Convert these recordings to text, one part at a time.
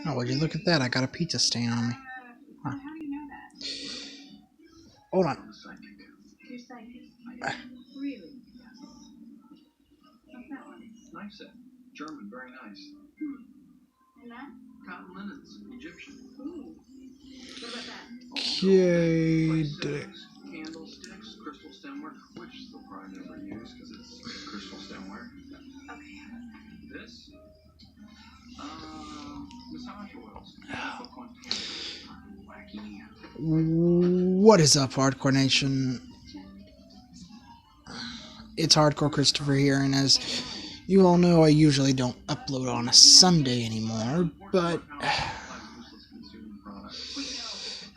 Oh, would you look at that? I got a pizza stain on me. Huh. Hold on. Nice set. German, very nice. And that? Cotton linens, Egyptian. Ooh. What about that? Okay. Candlesticks, crystal stemware, which they'll probably never use because it's crystal stemware. Okay. This? Massage oils. What is up, Hardcore Nation? It's Hardcore Christopher here, and as you all know, I usually don't upload on a Sunday anymore, but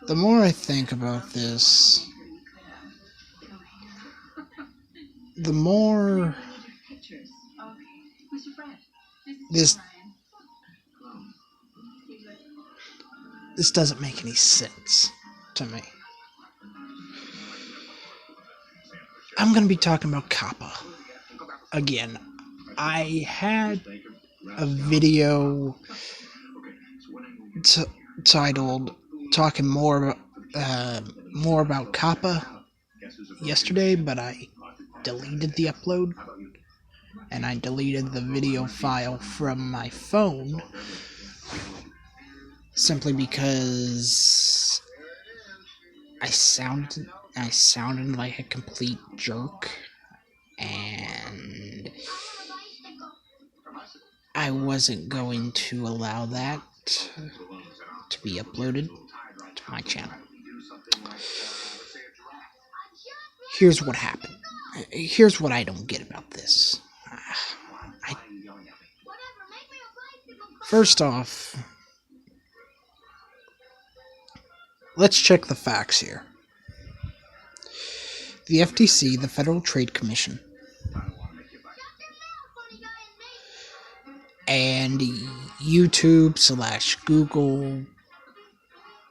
the more I think about this, the more this doesn't make any sense to me. I'm going to be talking about Kappa again. I had a video titled "Talking More About Kappa" yesterday, but I deleted the upload, and I deleted the video file from my phone simply because I sounded like a complete jerk, and I wasn't going to allow that to be uploaded to my channel. Here's what happened. Here's what I don't get about this. First off, let's check the facts here. The FTC, the Federal Trade Commission, and YouTube/Google,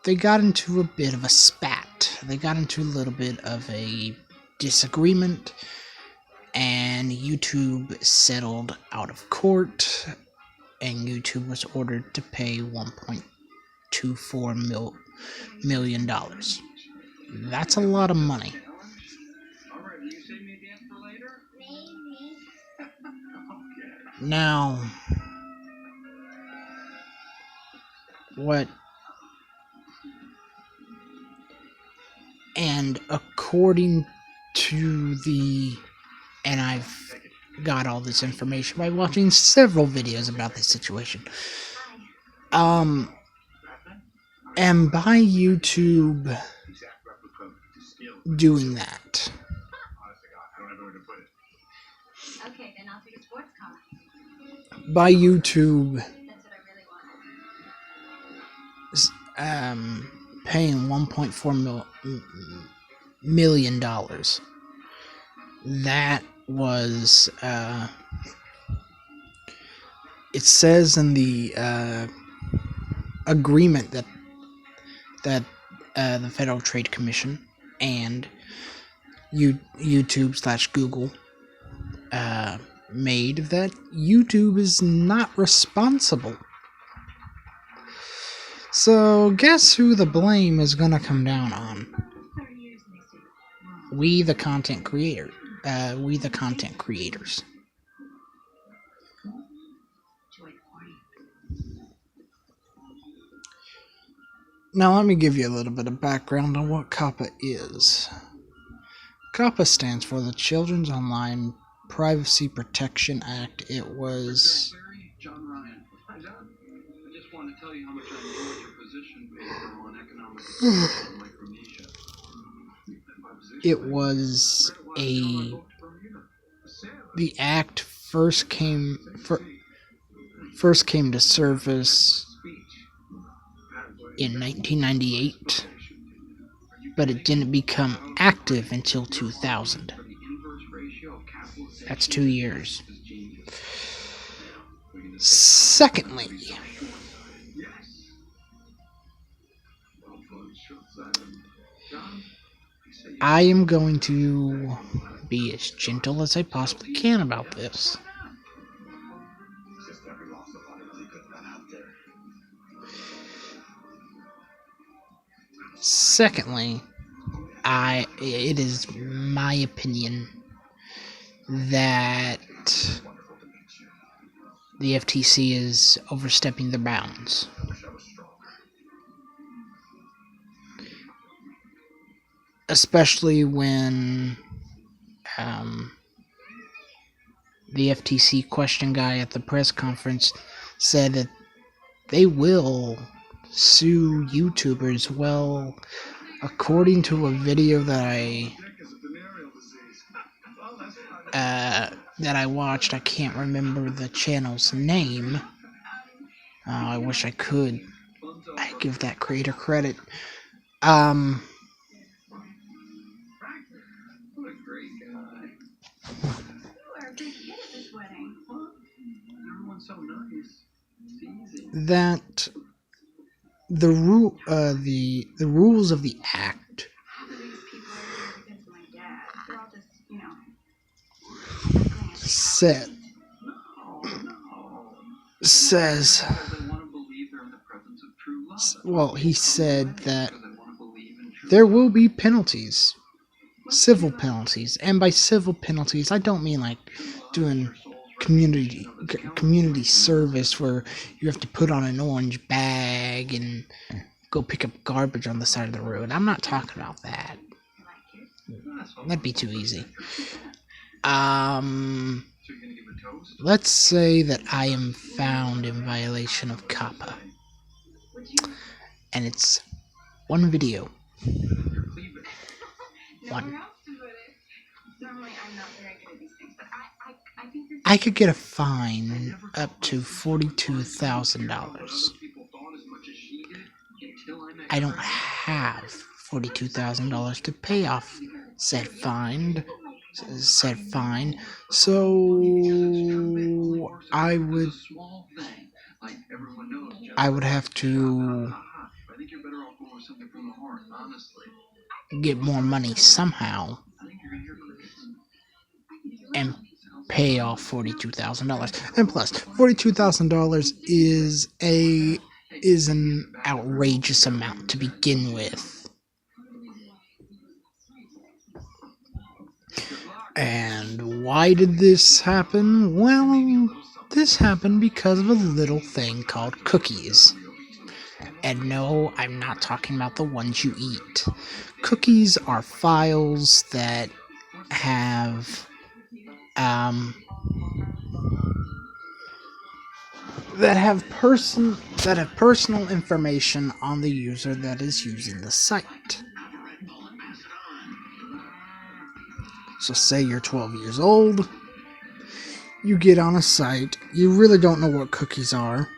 they got into a bit of a spat. They got into a little bit of a disagreement, and YouTube settled out of court, and YouTube was ordered to pay $1.24 million. That's a lot of money. Now, and according to and I've got all this information by watching several videos about this situation. And by YouTube doing that, by YouTube paying $1.4 million, that was it says in the agreement that the Federal Trade Commission and YouTube/Google made, that YouTube is not responsible. So guess who the blame is gonna come down on? We the content creators. Now let me give you a little bit of background on what COPPA is. COPPA stands for the Children's Online Privacy Protection Act. It was the act first came to service in 1998, but it didn't become active until 2000. That's 2 years. Secondly, I am going to be as gentle as I possibly can about this. Secondly, it is my opinion that the FTC is overstepping their bounds. Especially when the FTC question guy at the press conference said that they will sue YouTubers. Well, according to a video that I watched, I can't remember the channel's name. I wish I could. I give that creator credit. That the rules of the act says, well, he said that there will be penalties, civil penalties, and by civil penalties, I don't mean like doing community service where you have to put on an orange bag and go pick up garbage on the side of the road. I'm not talking about that. That'd be too easy. Let's say that I am found in violation of COPPA, and it's one video. One. I could get a fine up to $42,000. I don't have $42,000 to pay off said fine, so I would have to get more money somehow and pay off $42,000. And plus, $42,000 is an outrageous amount to begin with. And why did this happen? Well, this happened because of a little thing called cookies. And no, I'm not talking about the ones you eat. Cookies are files that have personal information on the user that is using the site. So say you're 12 years old, you get on a site, you really don't know what cookies are,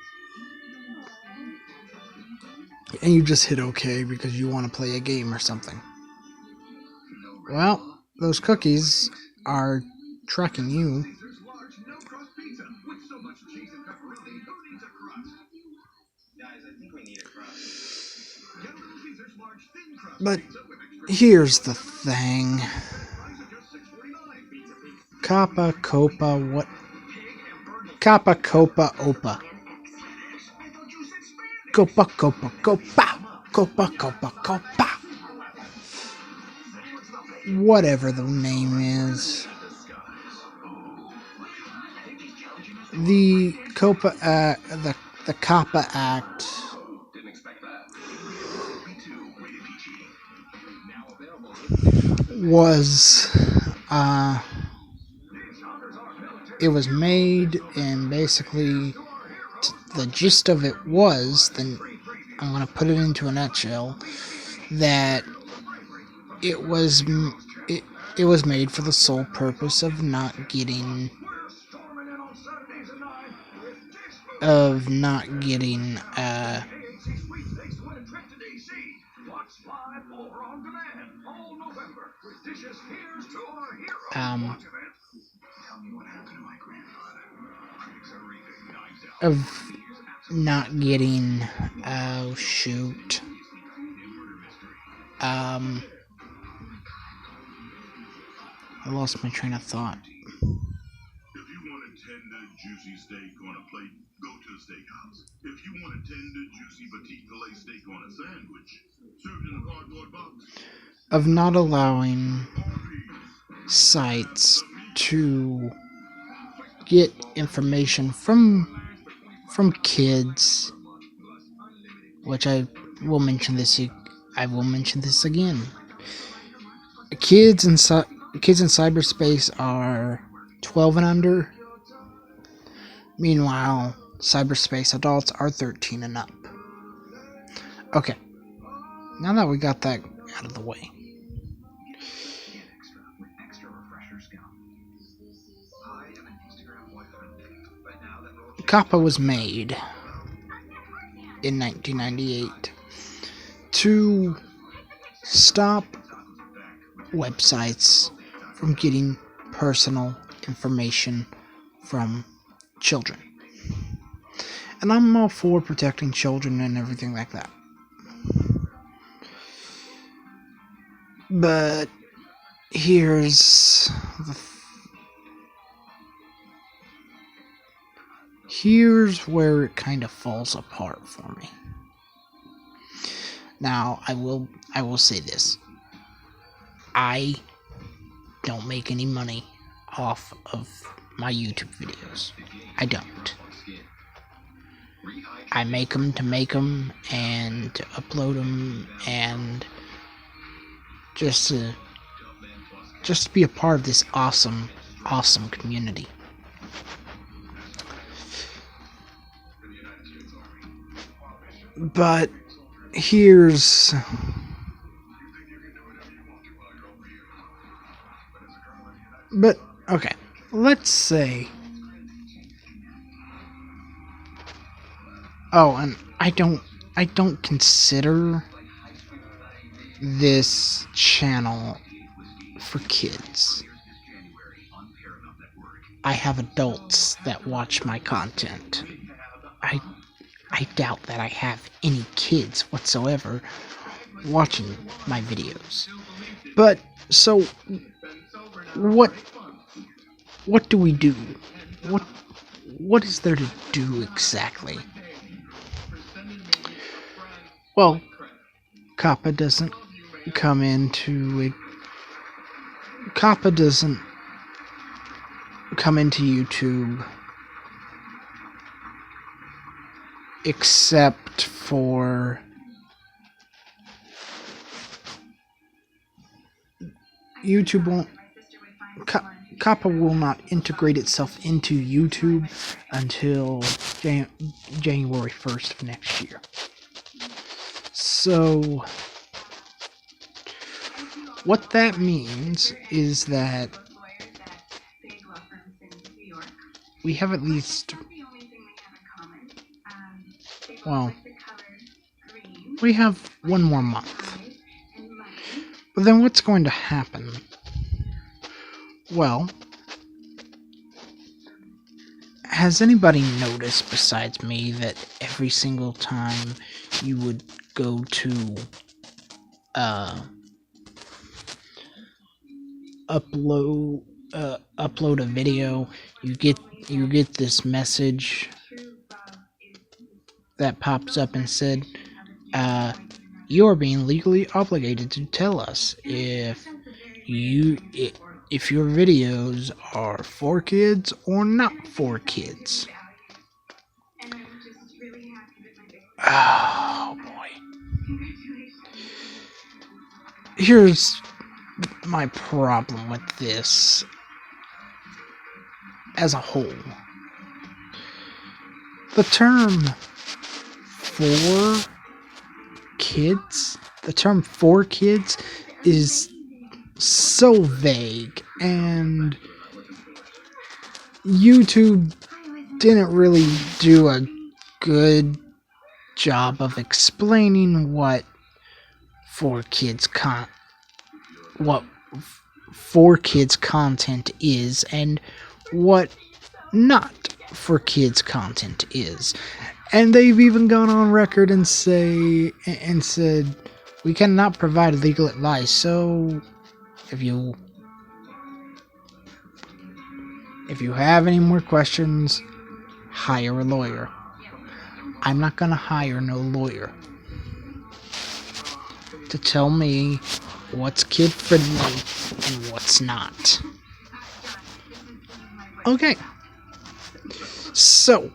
and you just hit OK because you want to play a game or something. Well, those cookies are tracking you. But here's the thing. Kappa, Copa, what? Kappa, Copa, Opa. Copa, Copa, Copa. Copa, Copa, Copa. Whatever the name is. The Copa the Kappa Act was it was made, and basically the gist of it was, then I'm going to put it into a nutshell, that it was made for the sole purpose of not getting oh shoot, I lost my train of thought. If you want a tender, juicy steak on a plate, go to Steakhouse. If you want a tender, juicy petite filet steak on a sandwich, served in a cardboard box. Of not allowing sites to get information from kids, which I will mention this again. Kids in cyberspace are 12 and under. Meanwhile, cyberspace adults are 13 and up. Okay, now that we got that out of the way, COPPA was made in 1998 to stop websites from getting personal information from children. And I'm all for protecting children and everything like that. But here's where it kind of falls apart for me. Now, I will say this. I don't make any money off of my YouTube videos. I don't. I make them to make them and to upload them and just to be a part of this awesome community. But okay, let's say, and I don't consider this channel for kids. I have adults that watch my content. I doubt that I have any kids whatsoever watching my videos. But so what do we do? What is there to do exactly? Well, COPPA doesn't come into YouTube except for YouTube won't. COPPA will not integrate itself into YouTube until January 1st of next year. So what that means is that we have at least, well, we have one more month. But then what's going to happen? Well, has anybody noticed besides me that every single time you would go to upload a video, you get this message that pops up and said, you are being legally obligated to tell us if your videos are for kids or not for kids. Oh boy. Here's my problem with this as a whole. The term for kids is so vague, and YouTube didn't really do a good job of explaining what for kids content is and what not for kids content is. And they've even gone on record and said we cannot provide legal advice, so if you have any more questions, hire a lawyer. I'm not gonna hire no lawyer to tell me what's kid friendly and what's not. Okay. So,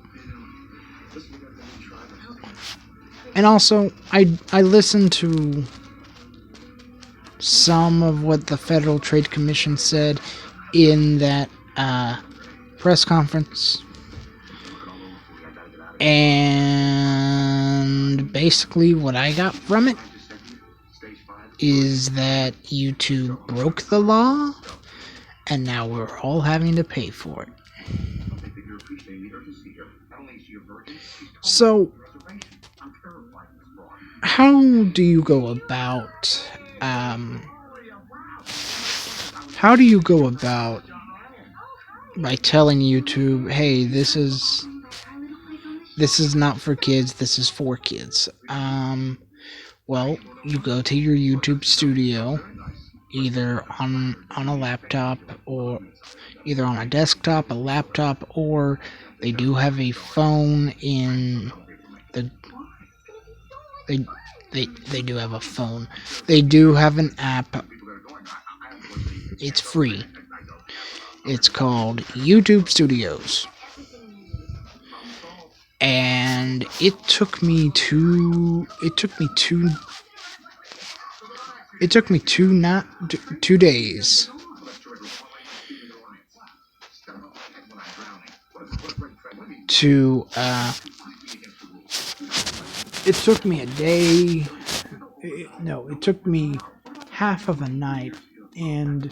and also, I listened to some of what the Federal Trade Commission said in that press conference, and basically what I got from it is that YouTube broke the law, and now we're all having to pay for it. So, how do you go about by telling YouTube, hey, this is not for kids, this is for kids? Well, you go to your YouTube studio, either on a laptop, or either on a desktop, a laptop, or they do have a phone in the they do have a phone. They do have an app. It's free. It's called YouTube Studios. And it took me two days to it took me a day. It took me half of a night and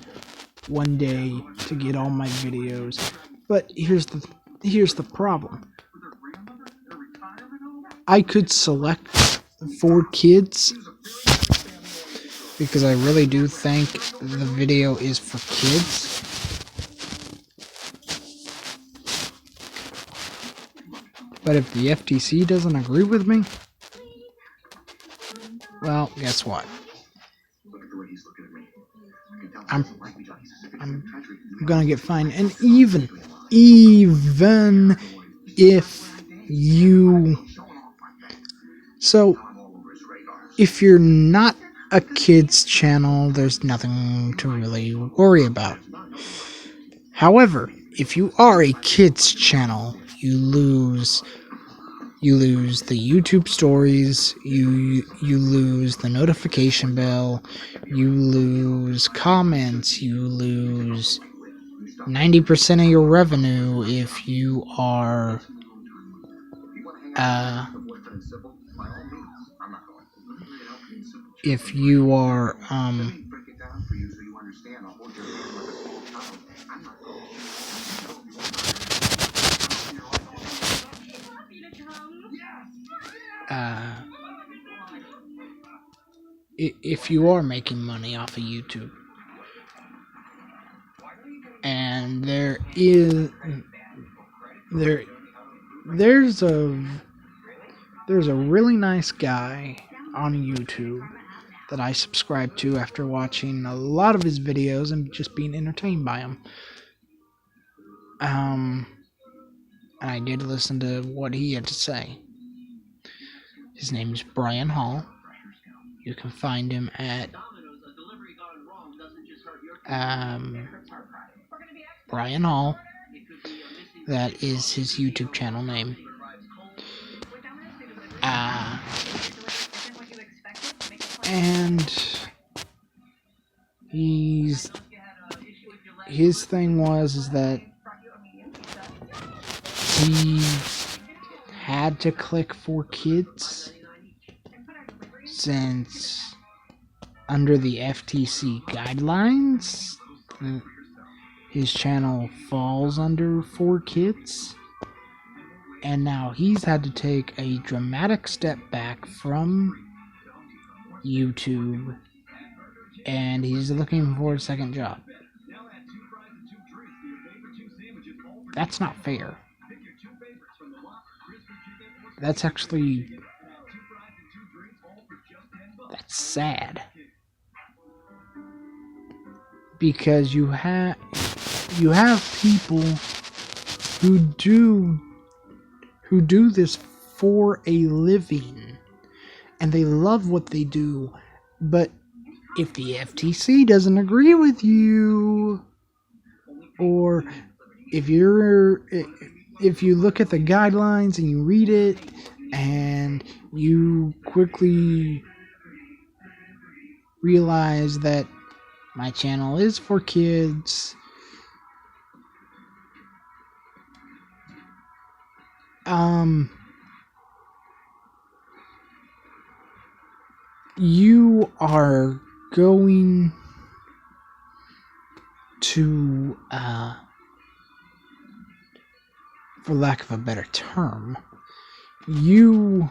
one day to get all my videos. But here's the problem. I could select 4 kids because I really do think the video is for kids. But if the FTC doesn't agree with me, well, guess what? I'm gonna get fined. And even if you... So, if you're not a kids channel, there's nothing to really worry about. However, if you are a kids channel, you lose the YouTube stories, you lose the notification bell, you lose comments, you lose 90% of your revenue if you are if you are making money off of YouTube. And there's a really nice guy on YouTube that I subscribe to after watching a lot of his videos and just being entertained by him. And I did listen to what he had to say. His name is Brian Hall. You can find him at Brian Hall. That is his YouTube channel name. And his thing is that he had to click for kids since under the FTC guidelines his channel falls under 4 kids, and now he's had to take a dramatic step back from YouTube, and he's looking for a second job. That's not fair. That's sad. Because you have people who do this for a living, and they love what they do. But if the FTC doesn't agree with you, or if you look at the guidelines and you read it and you quickly realize that my channel is for kids, you are going to, for lack of a better term, you're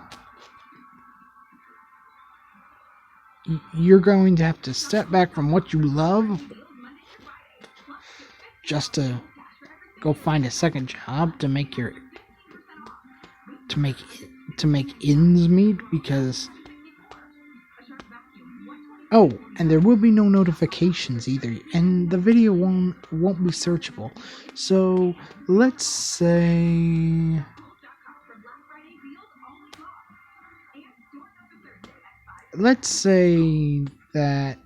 going to have to step back from what you love just to go find a second job to make ends meet, because and there will be no notifications either, and the video won't be searchable. So let's say that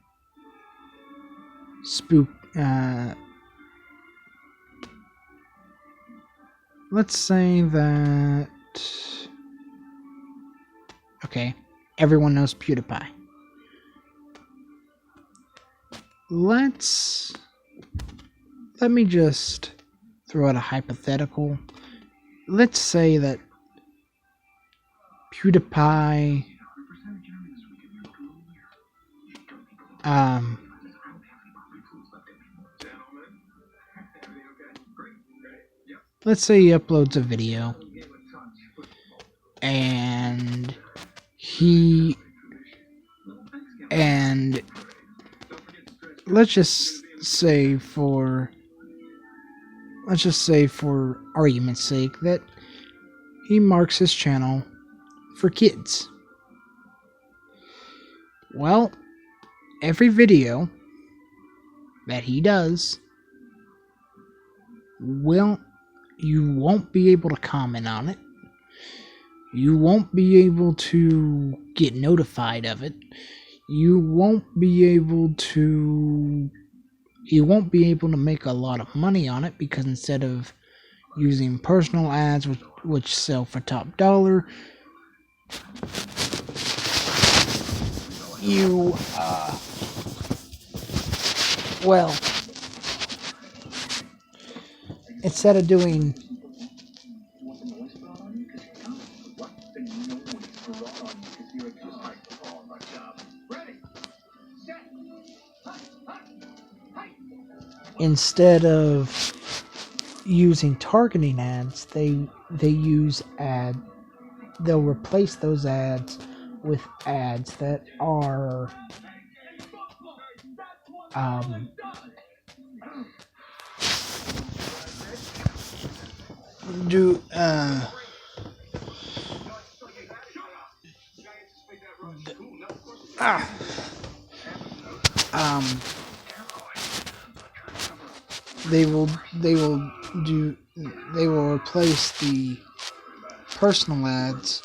okay, everyone knows PewDiePie. Let me just throw out a hypothetical. Let's say that PewDiePie let's say he uploads a video and let's just say for argument's sake that he marks his channel for kids. Well, every video that he does, you won't be able to comment on it. You won't be able to get notified of it. He won't be able to make a lot of money on it, because instead of using personal ads which sell for top dollar, instead of doing using targeting ads, they'll replace those ads with ads that are they will replace the personal ads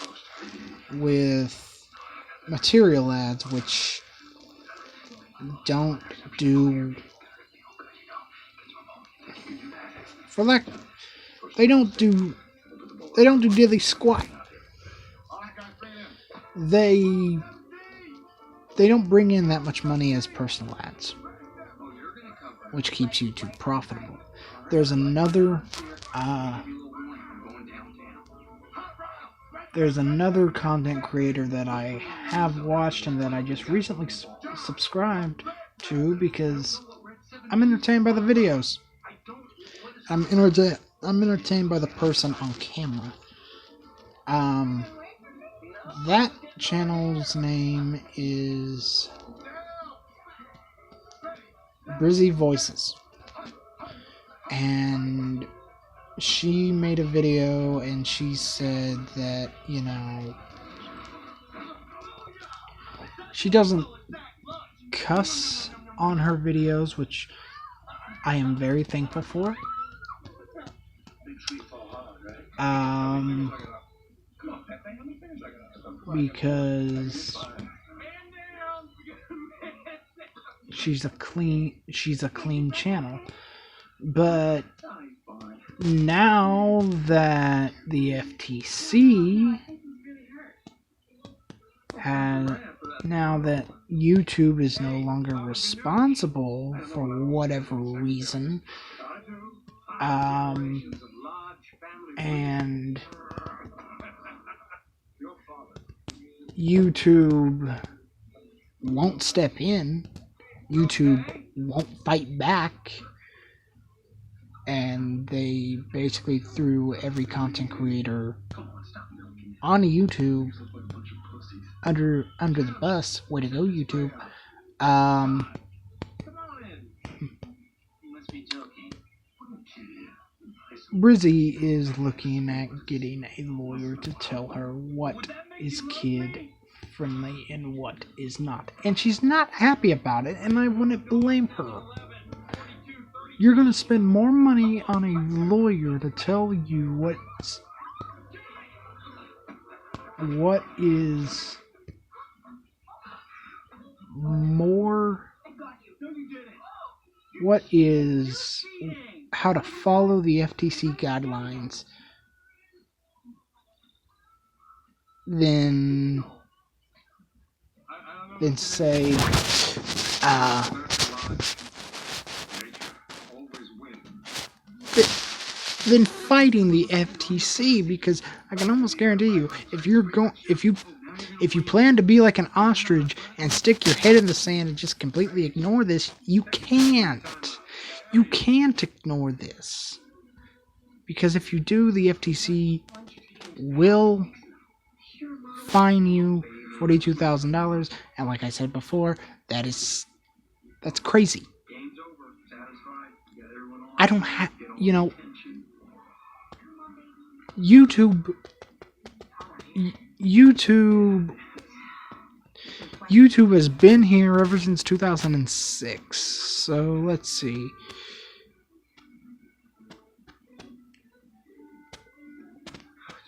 with material ads, which don't do diddly squat. They don't bring in that much money as personal ads, which keeps YouTube profitable. There's another content creator that I have watched and that I just recently subscribed to because I'm entertained by the videos. I'm entertained by the person on camera. That channel's name is Brizzy Voices, and she made a video and she said that, she doesn't cuss on her videos, which I am very thankful for. because she's a clean channel. But now that the FTC now that YouTube is no longer responsible for whatever reason, and YouTube won't step in, YouTube won't fight back, and they basically threw every content creator on YouTube under the bus. Way to go, YouTube. Brizzy is looking at getting a lawyer to tell her what is kid friendly and what is not, and she's not happy about it, and I wouldn't blame her. You're gonna spend more money on a lawyer to tell you what is how to follow the FTC guidelines than say than fighting the FTC, because I can almost guarantee you, if you plan to be like an ostrich and stick your head in the sand and just completely ignore this, you can't. You can't ignore this. Because if you do, the FTC will fine you $42,000, and like I said before, that's crazy. I don't have, YouTube has been here ever since 2006. So let's see.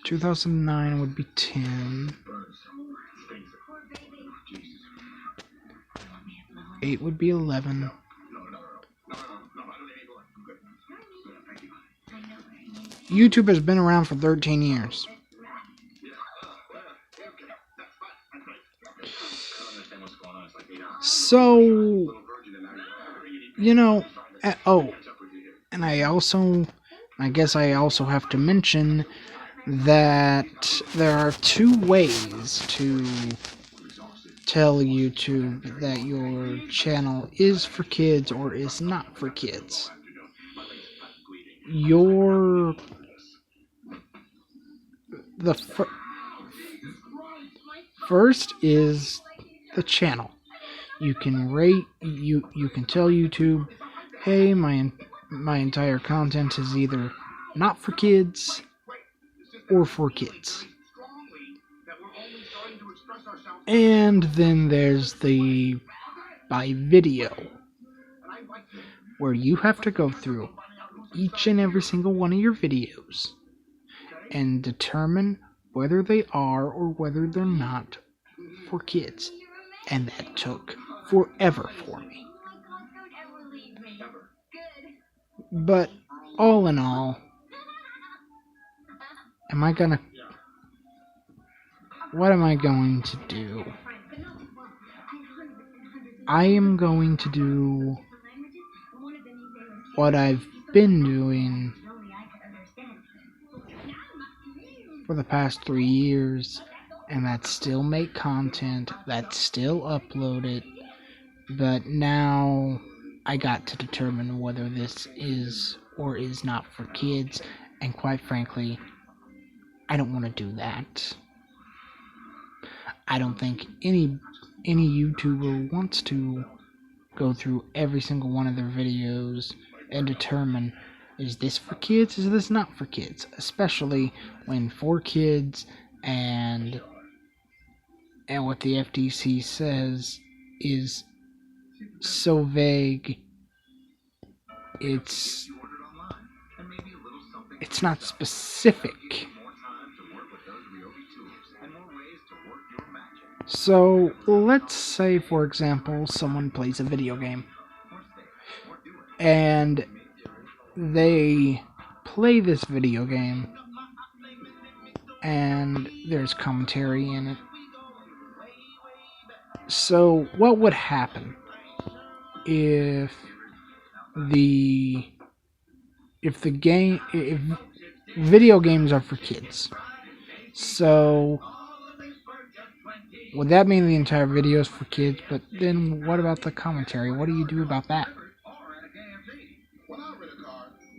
$2009 would be 10. 8 would be 11. YouTube has been around for 13 years. So, and I guess I also have to mention that there are two ways to tell YouTube that your channel is for kids or is not for kids. First is the channel. You can rate, you can tell YouTube, hey, my entire content is either not for kids or for kids. And then there's the by video, where you have to go through each and every single one of your videos and determine whether they are or whether they're not for kids. And that took forever for me. But all in all, what am I going to do? I am going to do what I've been doing for the past 3 years, and that's still make content, that's still upload it, but now I got to determine whether this is or is not for kids, and quite frankly, I don't want to do that. I don't think any YouTuber wants to go through every single one of their videos and determine, is this for kids, is this not for kids? Especially when for kids and what the FTC says is so vague. It's not specific. and more ways to work your magic. So, let's say, for example, someone plays a video game, Or stay, or do it. and they play this video game, and there's commentary in it. So, what would happen if if video games are for kids? So, would that mean the entire video is for kids? But then what about the commentary? What do you do about that?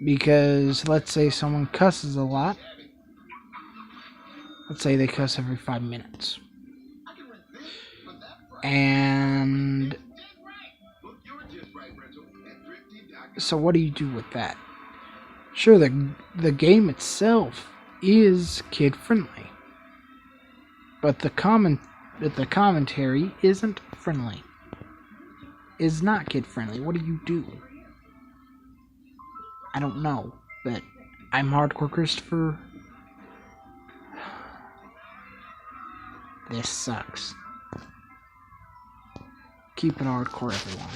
Because let's say someone cusses a lot. Let's say they cuss every 5 minutes. And so what do you do with that? Sure, the game itself is kid friendly, but the commentary isn't friendly. Is not kid friendly. What do you do? I don't know, but I'm Hardcore Christopher. This sucks. Keep it hardcore, everyone.